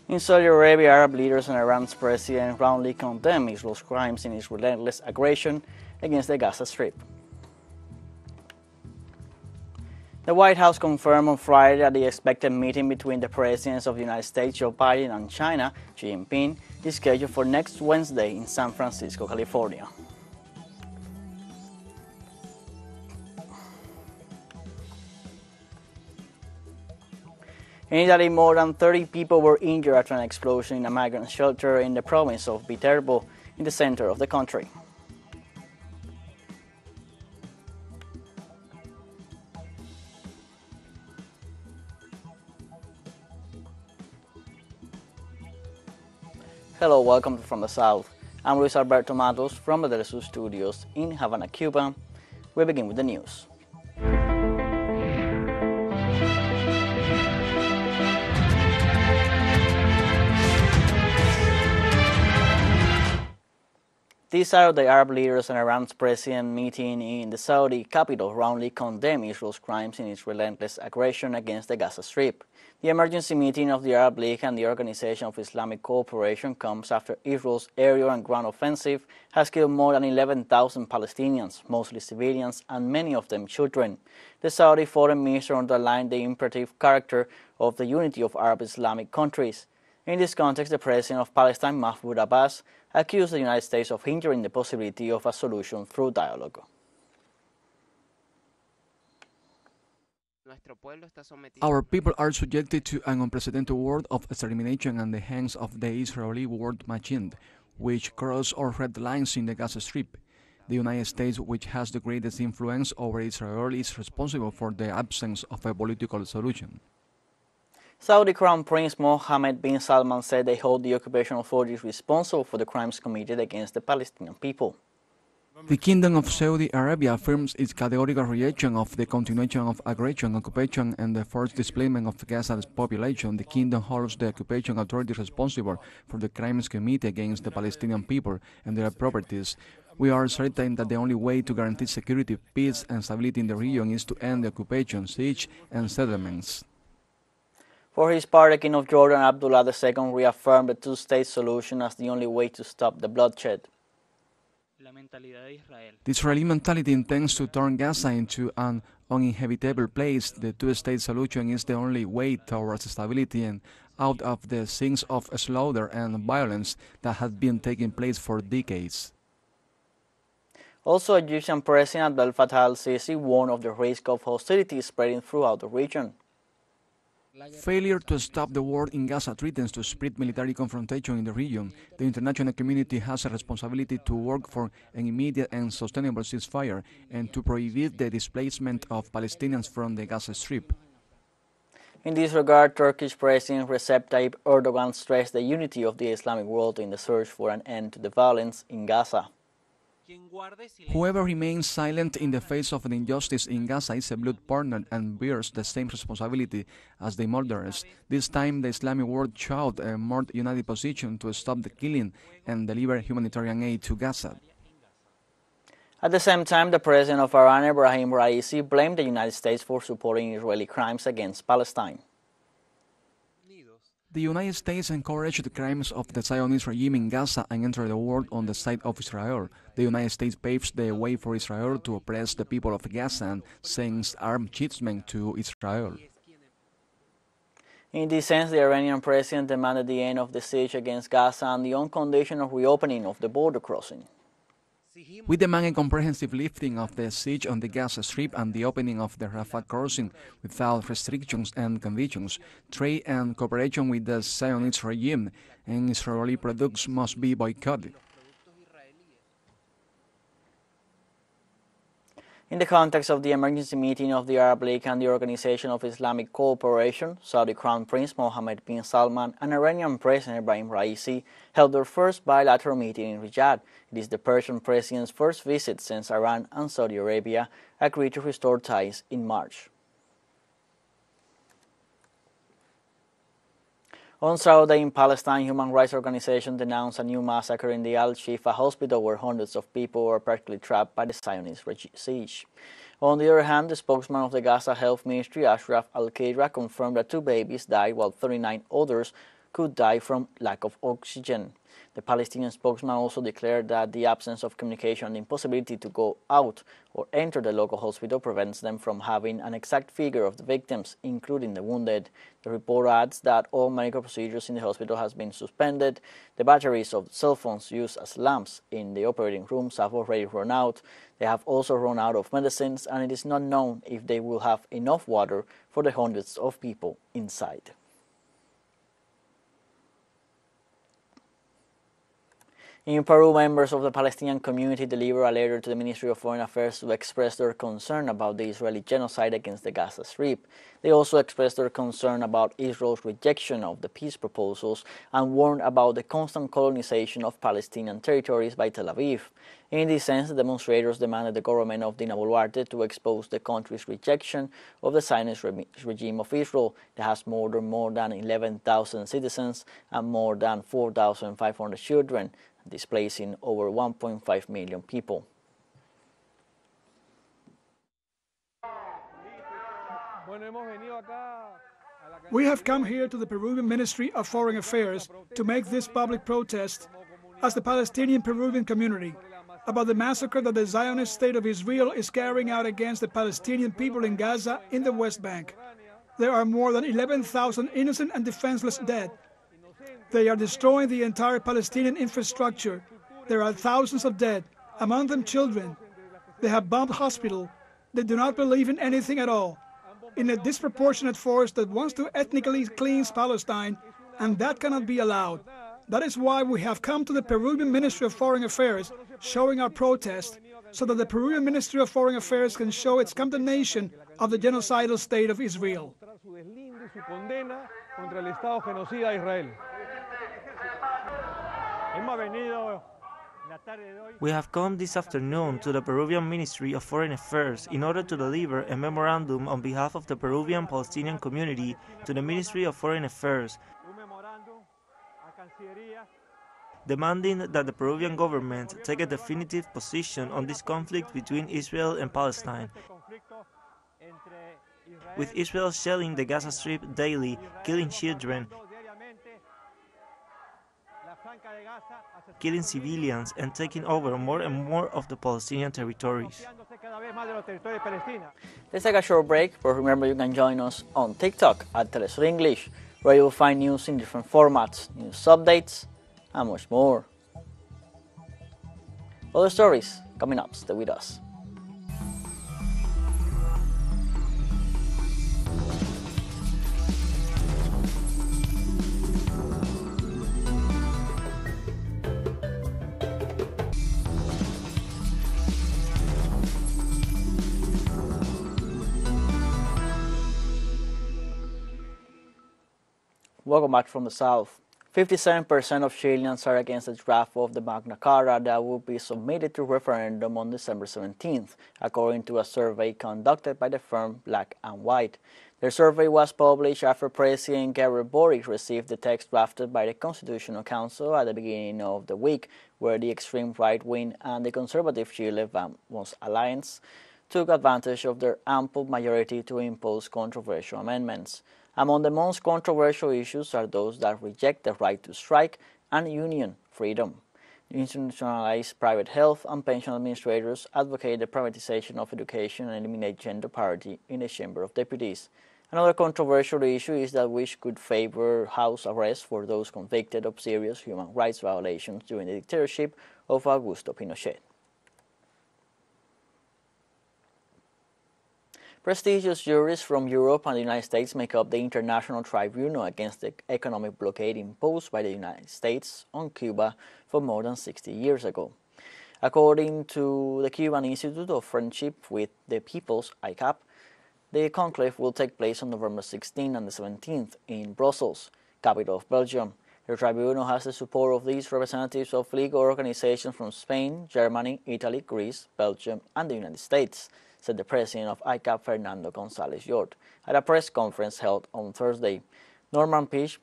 In Saudi Arabia, Arab leaders and Iran's president roundly condemn Israel's crimes in its relentless aggression against the Gaza Strip. The White House confirmed on Friday that the expected meeting between the presidents of the United States, Joe Biden, and China, Xi Jingping, is scheduled for next Wednesday in San Francisco, California. In Italy, more than 30 people were injured after an explosion in a migrant shelter in the province of Viterbo, in the center of the country. Hello, welcome from the South. I'm Luis Alberto Matos from the TeleSUR studios in Havana, Cuba. We begin with the news. This Saturday, Arab leaders and Iran's president meeting in the Saudi capital roundly condemned Israel's crimes in its relentless aggression against the Gaza Strip. The emergency meeting of the Arab League and the Organization of Islamic Cooperation comes after Israel's aerial and ground offensive has killed more than 11,000 Palestinians, mostly civilians, and many of them children. The Saudi foreign minister underlined the imperative character of the unity of Arab Islamic countries. In this context, the president of Palestine, Mahmoud Abbas, accused the United States of hindering the possibility of a solution through dialogue. Our people are subjected to an unprecedented war of extermination at the hands of the Israeli war machine, which cross all red lines in the Gaza Strip. The United States, which has the greatest influence over Israel, is responsible for the absence of a political solution. Saudi Crown Prince Mohammed bin Salman said they hold the occupation authorities responsible for the crimes committed against the Palestinian people. The Kingdom of Saudi Arabia affirms its categorical rejection of the continuation of aggression, occupation, and the forced displacement of Gaza's population. The Kingdom holds the occupation authorities responsible for the crimes committed against the Palestinian people and their properties. We are certain that the only way to guarantee security, peace, and stability in the region is to end the occupation, siege, and settlements. For his part, the King of Jordan, Abdullah II, reaffirmed the two-state solution as the only way to stop the bloodshed. The Israeli mentality intends to turn Gaza into an uninhabitable place. The two-state solution is the only way towards stability and out of the scenes of slaughter and violence that have been taking place for decades. Also, Egyptian President Abdel Fattah al-Sisi warned of the risk of hostility spreading throughout the region. Failure to stop the war in Gaza threatens to spread military confrontation in the region. The international community has a responsibility to work for an immediate and sustainable ceasefire and to prohibit the displacement of Palestinians from the Gaza Strip. In this regard, Turkish President Recep Tayyip Erdogan stressed the unity of the Islamic world in the search for an end to the violence in Gaza. Whoever remains silent in the face of the injustice in Gaza is a blood partner and bears the same responsibility as the murderers. This time, the Islamic world showed a more united position to stop the killing and deliver humanitarian aid to Gaza. At the same time, the president of Iran, Ebrahim Raisi, blamed the United States for supporting Israeli crimes against Palestine. The United States encouraged the crimes of the Zionist regime in Gaza and entered the war on the side of Israel. The United States paves the way for Israel to oppress the people of Gaza and sends armed shipments to Israel. In this sense, the Iranian president demanded the end of the siege against Gaza and the unconditional reopening of the border crossing. We demand a comprehensive lifting of the siege on the Gaza Strip and the opening of the Rafah crossing without restrictions and conditions. Trade and cooperation with the Zionist regime and Israeli products must be boycotted. In the context of the emergency meeting of the Arab League and the Organization of Islamic Cooperation, Saudi Crown Prince Mohammed bin Salman and Iranian President Ebrahim Raisi held their first bilateral meeting in Riyadh. It is the Persian president's first visit since Iran and Saudi Arabia agreed to restore ties in March. On Saturday in Palestine, human rights organizations denounced a new massacre in the Al-Shifa hospital where hundreds of people were practically trapped by the Zionist siege. On the other hand, the spokesman of the Gaza Health Ministry, Ashraf Al-Qidra, confirmed that 2 babies died while 39 others could die from lack of oxygen. The Palestinian spokesman also declared that the absence of communication and the impossibility to go out or enter the local hospital prevents them from having an exact figure of the victims, including the wounded. The report adds that all medical procedures in the hospital have been suspended. The batteries of cell phones used as lamps in the operating rooms have already run out. They have also run out of medicines, and it is not known if they will have enough water for the hundreds of people inside. In Peru, members of the Palestinian community delivered a letter to the Ministry of Foreign Affairs to express their concern about the Israeli genocide against the Gaza Strip. They also expressed their concern about Israel's rejection of the peace proposals and warned about the constant colonization of Palestinian territories by Tel Aviv. In this sense, the demonstrators demanded the government of Dina Boluarte to expose the country's rejection of the Zionist regime of Israel that has murdered more than 11,000 citizens and more than 4,500 children, displacing over 1.5 million people. We have come here to the Peruvian Ministry of Foreign Affairs to make this public protest as the Palestinian Peruvian community about the massacre that the Zionist state of Israel is carrying out against the Palestinian people in Gaza in the West Bank. There are more than 11,000 innocent and defenseless dead. They are destroying the entire Palestinian infrastructure. There are thousands of dead, among them children. They have bombed hospitals. They do not believe in anything at all, in a disproportionate force that wants to ethnically cleanse Palestine, and that cannot be allowed. That is why we have come to the Peruvian Ministry of Foreign Affairs showing our protest, so that the Peruvian Ministry of Foreign Affairs can show its condemnation of the genocidal state of Israel. We have come this afternoon to the Peruvian Ministry of Foreign Affairs in order to deliver a memorandum on behalf of the Peruvian Palestinian community to the Ministry of Foreign Affairs, demanding that the Peruvian government take a definitive position on this conflict between Israel and Palestine, with Israel shelling the Gaza Strip daily, killing children, killing civilians, and taking over more and more of the Palestinian territories. Let's take a short break, but remember you can join us on TikTok at TeleSUR English, where you will find news in different formats, news updates, and much more. Other stories coming up. Stay with us. Welcome back from the South. 57% of Chileans are against the draft of the Magna Carta that will be submitted to referendum on December 17th, according to a survey conducted by the firm Black & White. The survey was published after President Gabriel Boric received the text drafted by the Constitutional Council at the beginning of the week, where the extreme right-wing and the conservative Chile Vamos Alliance took advantage of their ample majority to impose controversial amendments. Among the most controversial issues are those that reject the right to strike and union freedom, institutionalize private health and pension administrators, advocate the privatization of education, and eliminate gender parity in the Chamber of Deputies. Another controversial issue is that which could favor house arrest for those convicted of serious human rights violations during the dictatorship of Augusto Pinochet. Prestigious jurists from Europe and the United States make up the International Tribunal against the economic blockade imposed by the United States on Cuba for more than 60 years ago. According to the Cuban Institute of Friendship with the Peoples, ICAP, the conclave will take place on November 16 and the 17th in Brussels, capital of Belgium. The tribunal has the support of these representatives of legal organizations from Spain, Germany, Italy, Greece, Belgium, and the United States, said the president of ICAP, Fernando González Yort, at a press conference held on Thursday. Norman Pisch,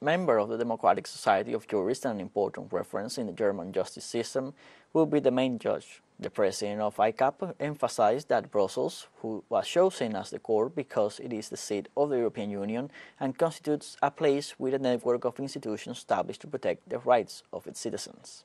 member of the Democratic Society of Jurists and an important reference in the German justice system, will be the main judge. The president of ICAP emphasized that Brussels, who was chosen as the court because it is the seat of the European Union and constitutes a place with a network of institutions established to protect the rights of its citizens.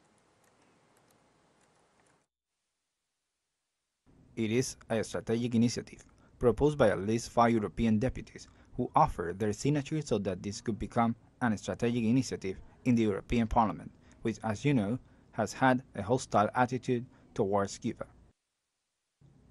It is a strategic initiative proposed by at least 5 European deputies who offered their signature so that this could become a strategic initiative in the European Parliament, which, as you know, has had a hostile attitude towards Cuba.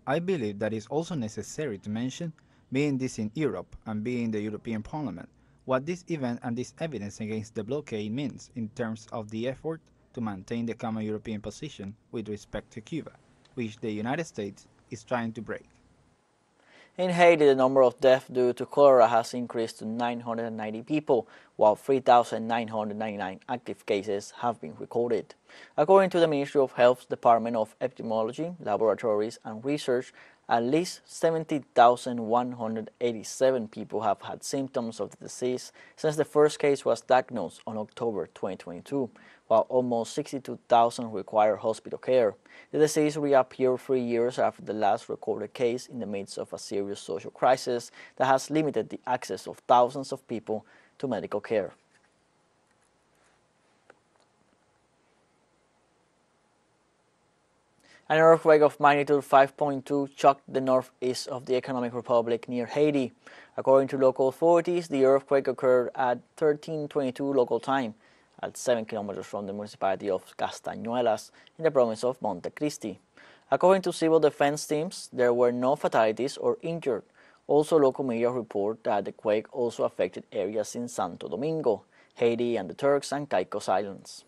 I believe that it's also necessary to mention, being this in Europe and being in the European Parliament, what this event and this evidence against the blockade means in terms of the effort to maintain the common European position with respect to Cuba, which the United States is trying to break. In Haiti, the number of deaths due to cholera has increased to 990 people, while 3,999 active cases have been recorded. According to the Ministry of Health's Department of Epidemiology, Laboratories and Research, at least 70,187 people have had symptoms of the disease since the first case was diagnosed on October 2022, while almost 62,000 require hospital care. The disease reappeared 3 years after the last recorded case in the midst of a serious social crisis that has limited the access of thousands of people to medical care. An earthquake of magnitude 5.2 shocked the northeast of the Economic Republic near Haiti. According to local authorities, the earthquake occurred at 13:22 local time, at 7 kilometers from the municipality of Castañuelas in the province of Montecristi. According to civil defense teams, there were no fatalities or injured. Also, local media report that the quake also affected areas in Santo Domingo, Haiti, and the Turks and Caicos Islands.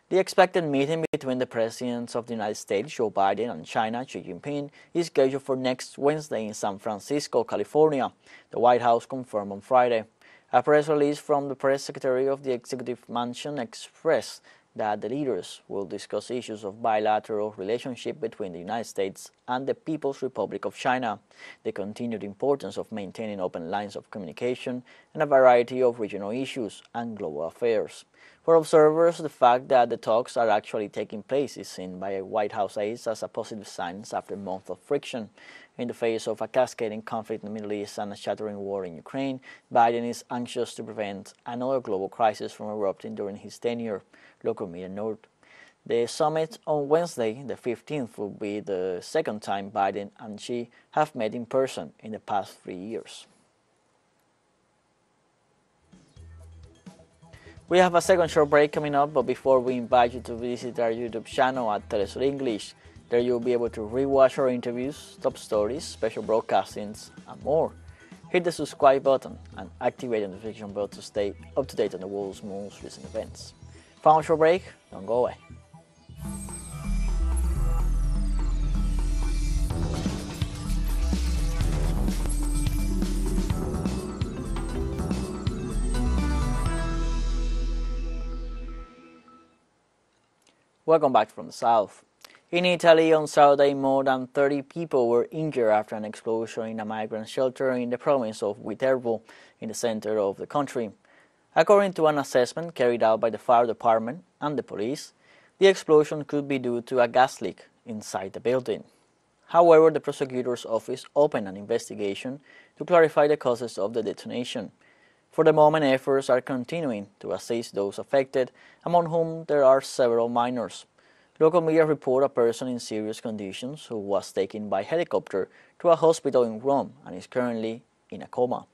The expected meeting between the presidents of the United States, Joe Biden, and China, Xi Jingping, is scheduled for next Wednesday in San Francisco, California, the White House confirmed on Friday. A press release from the press secretary of the Executive Mansion expressed that the leaders will discuss issues of bilateral relationship between the United States and the People's Republic of China, the continued importance of maintaining open lines of communication, and a variety of regional issues and global affairs. For observers, the fact that the talks are actually taking place is seen by White House aides as a positive sign after months of friction. In the face of a cascading conflict in the Middle East and a shattering war in Ukraine, Biden is anxious to prevent another global crisis from erupting during his tenure, local media note. The summit on Wednesday, the 15th, will be the second time Biden and Xi have met in person in the past 3 years. We have a second short break coming up, but before we invite you to visit our YouTube channel at TeleSUR English. There you'll be able to rewatch our interviews, top stories, special broadcastings, and more. Hit the subscribe button and activate the notification bell to stay up to date on the world's most recent events. Final short break, don't go away. Welcome back from the south. In Italy, on Saturday, more than 30 people were injured after an explosion in a migrant shelter in the province of Viterbo, in the center of the country. According to an assessment carried out by the fire department and the police, the explosion could be due to a gas leak inside the building. However, the prosecutor's office opened an investigation to clarify the causes of the detonation. For the moment, efforts are continuing to assist those affected, among whom there are several minors. Local media report a person in serious conditions who was taken by helicopter to a hospital in Rome and is currently in a coma.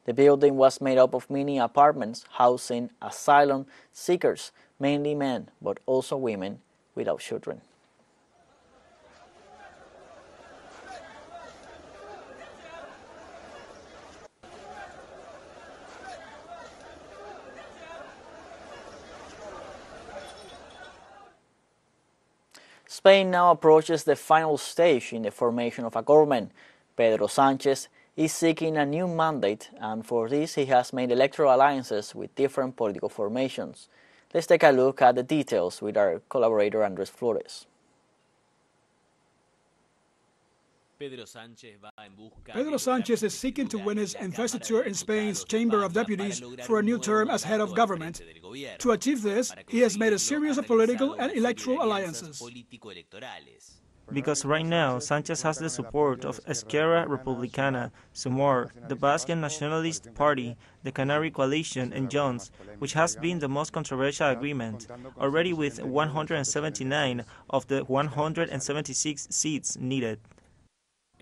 The building was made up of mini apartments housing asylum seekers, mainly men, but also women without children. Spain now approaches the final stage in the formation of a government. Pedro Sánchez is seeking a new mandate, and for this he has made electoral alliances with different political formations. Let's take a look at the details with our collaborator Andres Flores. Pedro Sánchez is seeking to win his investiture in Spain's Chamber of Deputies for a new term as head of government. To achieve this, he has made a series of political and electoral alliances. Because right now, Sánchez has the support of Esquerra Republicana, Sumar, the Basque Nationalist Party, the Canary Coalition, and Junts, which has been the most controversial agreement, already with 179 of the 176 seats needed.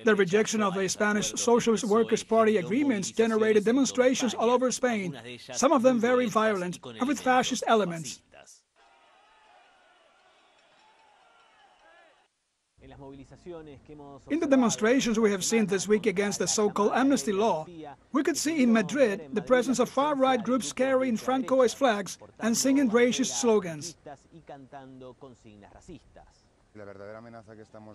The rejection of the Spanish Socialist Workers' Party agreements generated demonstrations all over Spain, some of them very violent and with fascist elements. In the demonstrations we have seen this week against the so-called amnesty law, we could see in Madrid the presence of far-right groups carrying Francoist flags and singing racist slogans.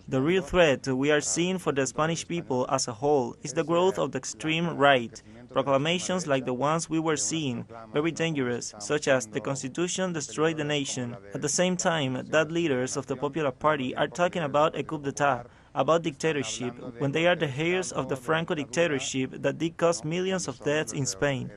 The real threat we are seeing for the Spanish people as a whole is the growth of the extreme right. Proclamations like the ones we were seeing, very dangerous, such as the Constitution destroyed the nation. At the same time, that leaders of the Popular Party are talking about a coup d'etat, about dictatorship, when they are the heirs of the Franco dictatorship that did cause millions of deaths in Spain.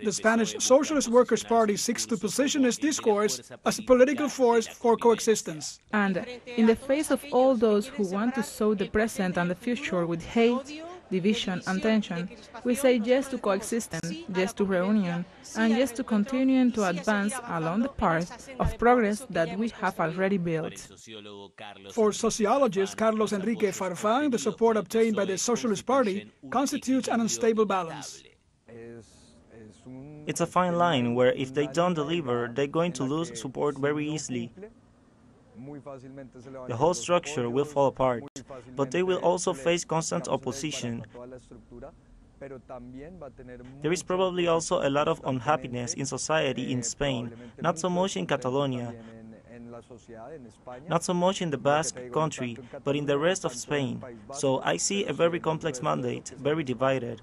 The Spanish Socialist Workers' Party seeks to position its discourse as a political force for coexistence. And in the face of all those who want to sow the present and the future with hate, division and tension, we say yes to coexistence, yes to reunion, and yes to continuing to advance along the path of progress that we have already built. For sociologist Carlos Enrique Farfán, the support obtained by the Socialist Party constitutes an unstable balance. It's a fine line where if they don't deliver, they're going to lose support very easily. The whole structure will fall apart, but they will also face constant opposition. There is probably also a lot of unhappiness in society in Spain, not so much in Catalonia, not so much in the Basque country, but in the rest of Spain. So I see a very complex mandate, very divided.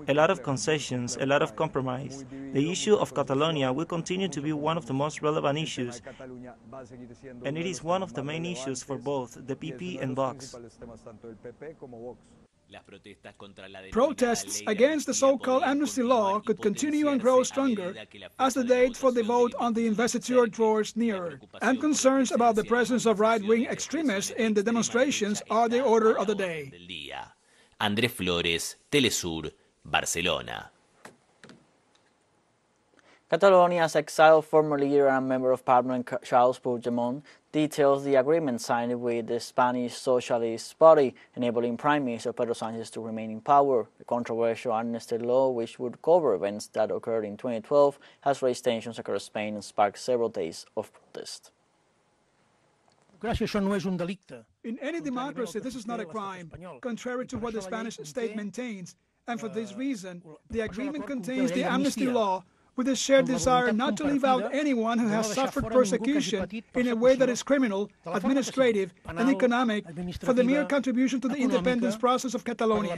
A lot of concessions, a lot of compromise. The issue of Catalonia will continue to be one of the most relevant issues, and it is one of the main issues for both the PP and Vox. Protests against the so-called amnesty law could continue and grow stronger as the date for the vote on the investiture draws nearer, and concerns about the presence of right-wing extremists in the demonstrations are the order of the day. Andrés Flores, TeleSUR, Barcelona. Catalonia's exiled former leader and member of parliament Charles Puigdemont details the agreement signed with the Spanish Socialist Party, enabling Prime Minister Pedro Sánchez to remain in power. The controversial amnesty law, which would cover events that occurred in 2012, has raised tensions across Spain and sparked several days of protest. In any democracy, this is not a crime, contrary to what the Spanish state maintains, and for this reason, the agreement contains the amnesty law with a shared desire not to leave out anyone who has suffered persecution in a way that is criminal, administrative, and economic for the mere contribution to the independence process of Catalonia.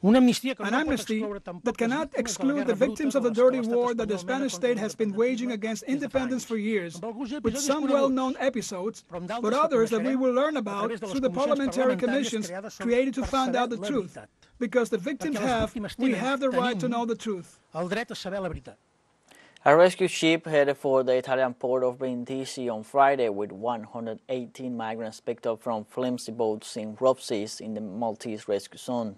An amnesty that cannot exclude the victims of the dirty war that the Spanish state has been waging against independence for years, with some well-known episodes, but others that we will learn about through the parliamentary commissions created to find out the truth. Because the victims we have the right to know the truth. A rescue ship headed for the Italian port of Brindisi on Friday with 118 migrants picked up from flimsy boats in rough seas in the Maltese rescue zone.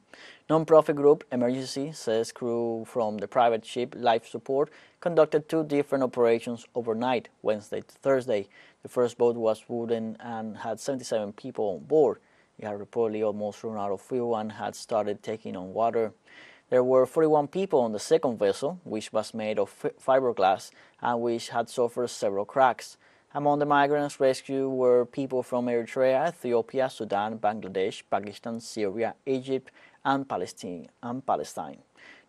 Non-profit group Emergency says crew from the private ship Life Support conducted 2 different operations overnight, Wednesday to Thursday. The first boat was wooden and had 77 people on board. It had reportedly almost run out of fuel and had started taking on water. There were 41 people on the second vessel, which was made of fiberglass and which had suffered several cracks. Among the migrants rescued were people from Eritrea, Ethiopia, Sudan, Bangladesh, Pakistan, Syria, Egypt, and Palestine.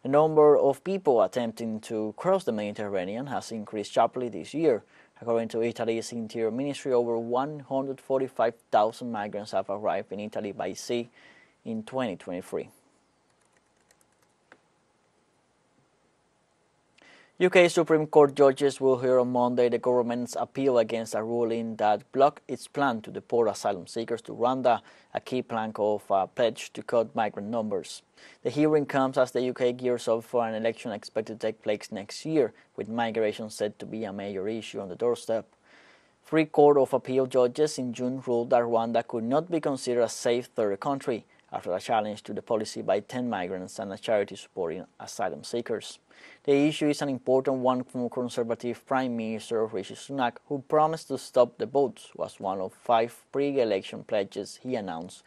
The number of people attempting to cross the Mediterranean has increased sharply this year. According to Italy's Interior Ministry, over 145,000 migrants have arrived in Italy by sea in 2023. UK Supreme Court judges will hear on Monday the government's appeal against a ruling that blocked its plan to deport asylum seekers to Randa, a key plank of a pledge to cut migrant numbers. The hearing comes as the UK gears up for an election expected to take place next year, with migration said to be a major issue on the doorstep. 3 Court of Appeal judges in June ruled that Rwanda could not be considered a safe third country after a challenge to the policy by 10 migrants and a charity supporting asylum seekers. The issue is an important one for Conservative Prime Minister Rishi Sunak, who promised to stop the boats, was one of 5 pre-election pledges he announced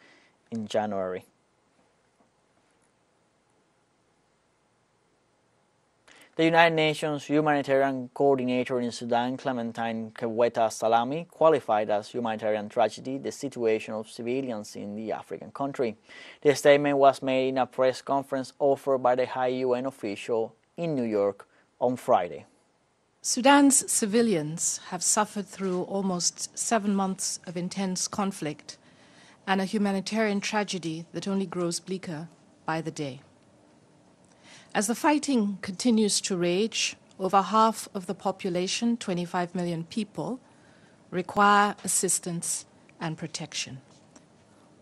in January. The United Nations Humanitarian Coordinator in Sudan, Clementine Keweta Salami, qualified as humanitarian tragedy the situation of civilians in the African country. The statement was made in a press conference offered by the high UN official in New York on Friday. Sudan's civilians have suffered through almost 7 months of intense conflict and a humanitarian tragedy that only grows bleaker by the day. As the fighting continues to rage, over half of the population, 25 million people, require assistance and protection.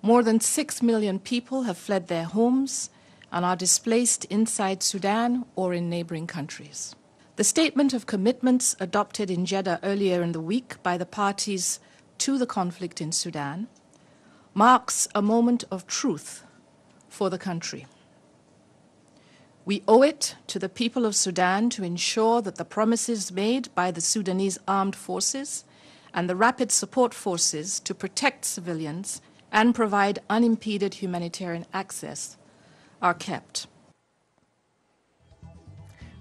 More than 6 million people have fled their homes and are displaced inside Sudan or in neighboring countries. The statement of commitments adopted in Jeddah earlier in the week by the parties to the conflict in Sudan marks a moment of truth for the country. We owe it to the people of Sudan to ensure that the promises made by the Sudanese armed forces and the rapid support forces to protect civilians and provide unimpeded humanitarian access are kept.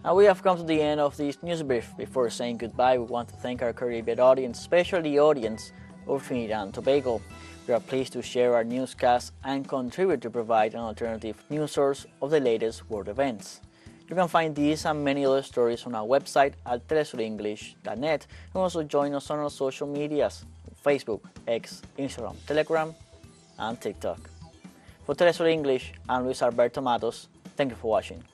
Now we have come to the end of this news brief. Before saying goodbye, we want to thank our Caribbean audience, especially the audience of Trinidad and Tobago. We are pleased to share our newscasts and contribute to provide an alternative news source of the latest world events. You can find these and many other stories on our website at telesurenglish.net, and also join us on our social medias, Facebook, X, Instagram, Telegram, and TikTok. For TeleSUR English, I'm Luis Alberto Matos. Thank you for watching.